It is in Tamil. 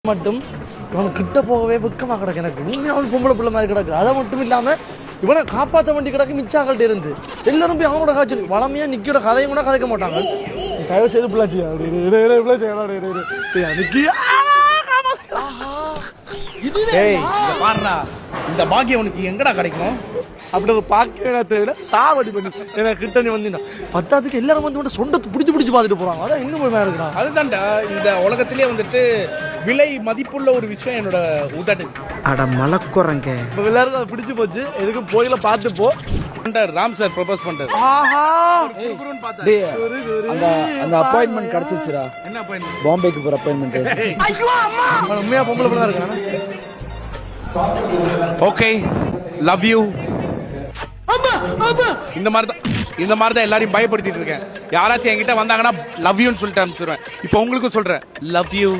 மட்டும் இவன் கிட்ட போகவே வெக்கமாக கிடக்கு எனக்கு. உண்மையாக பொம்பளை பிள்ளை மாதிரி கிடக்கு. அதை மட்டும் இல்லாமல் இவனை காப்பாற்ற வேண்டி கிடக்கு மிச்சாக்கள்கிட்ட இருந்து எல்லாரும் போய் அவங்களோட காய்ச்சல் வளமையாக நிற்கிற கதையும் கூட கதைக்க மாட்டாங்க. தயவு செய்து பிள்ளை செய்ய பாடுறா இந்த பாக்கியம் உனக்கு எங்கடா கிடைக்கும்? அப்படி ஒரு பாக்கியத்தை விட சாவடி பண்ணி எனக்கு கிட்ட நீ வந்தீங்கன்னா பத்தாத்துக்கு எல்லாரும் வந்து சொண்டத்தை பிடிச்சி பார்த்துட்டு போறாங்க. அதான் இன்னும் போய் இருக்கிறான். அதுதான்டா இந்த உலகத்திலே வந்துட்டு விலை மதிப்புள்ள ஒரு விஷயம் என்னோட உதடு. அட மலக்குறங்க இப்போ எல்லாருக்கும் அதை பிடிச்சி போச்சு. எதுக்கும் போயில பார்த்து போ. ராம் சார் ப்ரொபோஸ் பண்றாரு. அந்த அப்பாயின்மெண்ட் கிடைச்சிச்சுடா. என்ன அப்பாயின்மெண்ட்? பாம்பேக்கு போற அப்பாயின்மெண்ட். உண்மையா பொம்பளை பிள்ளை இருக்காங்க. Okay love you. இந்த மாதிரி தான் எல்லாரையும் பயப்படுத்திட்டு இருக்கேன். யாராச்சும் என்கிட்ட வந்தாங்கன்னா லவ் யூன்னு சொல்லிட்டு அனுப்பிச்சிருவேன். இப்போ உங்களுக்கும் சொல்றேன் லவ் யூ.